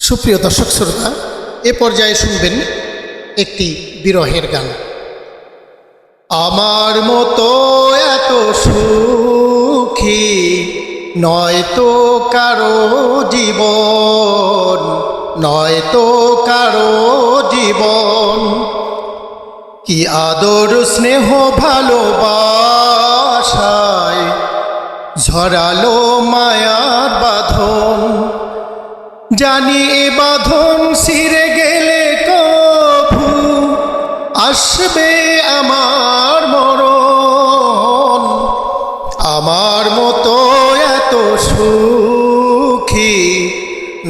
সুপ্রিয় দর্শক শ্রোতা, এ পর্যায়ে শুনবেন একটি বিরহের গান। আমার মতো এত সুখী নয়তো কারো জীবন, নয়তো কারো জীবন। কি আদর স্নেহ ভালোবাসায় ঝরালো মায়ার বাঁধন। জানি এ বাঁধন ছিঁড়ে গেলে কভু আসবে আমার মরণ। আমার মতো এত সুখী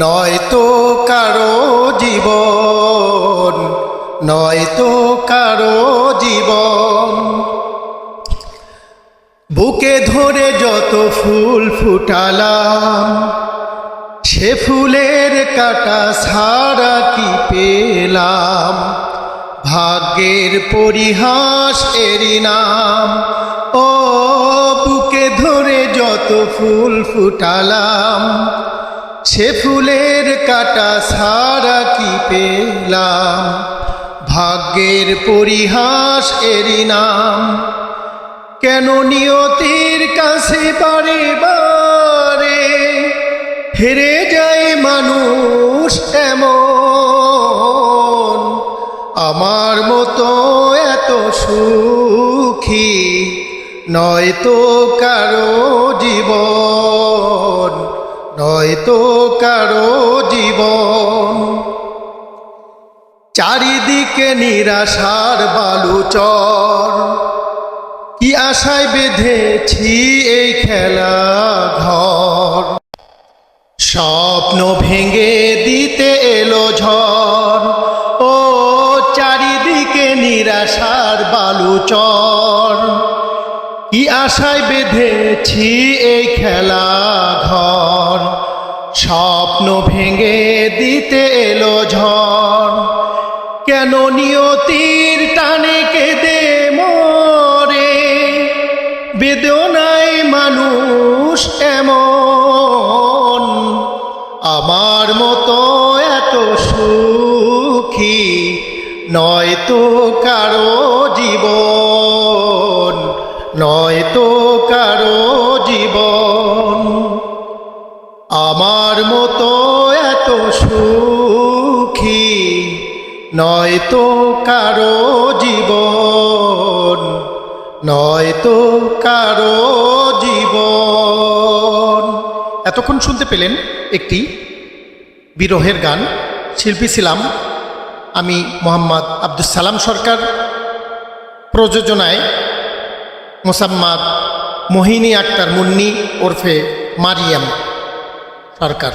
নয়তো কারো জীবন, নয়তো কারো জীবন। বুকে ধরে যত ফুল ফুটালাম, সে ফুলের কাটা ছাড়া কি পেলাম? ভাগ্যের পরিহাস এরই নাম। ও বুকে ধরে যত ফুল ফুটালাম, সে ফুলের কাটা ছাড়া কি পেলাম? ভাগ্যের পরিহাস এরই নাম। কেন নিয়তির কাছে বারে বারে হেরে যায় মানুষ এমন? আমার মতো এত সুখী নয়তো কারো জীবন, নয়তো কারো জীবন। চারিদিকে নিরাশার বালুচর, কি আশায় বেঁধেছি এই খেলা ঘর। স্বপ্ন ভেঙে দিতে এলো ঝড়। ও চারিদিকে নিরাশার বালুচর, কি আশায় বেঁধেছি এই খেলা ঘর। স্বপ্ন ভেঙে দিতে এলো ঝড়। কেন নিয়তির টানে কেঁদে মরে, বেদনায় মানুষ এমন? আমার মতো এত সুখী নয়তো কারো জীবন, নয়তো কারো জীবন। আমার মতো এত সুখী নয়তো কারো জীবন, নয়তো কারো জীবন। এতক্ষণ শুনতে পেলেন একটি বিরহের গান। শিল্পী ছিলাম আমি মোহাম্মদ আব্দুস সালাম সরকার। প্রযোজনায় মোসাম্মদ মোহিনী আক্তার মুন্নি ওরফে মারিয়াম সরকার।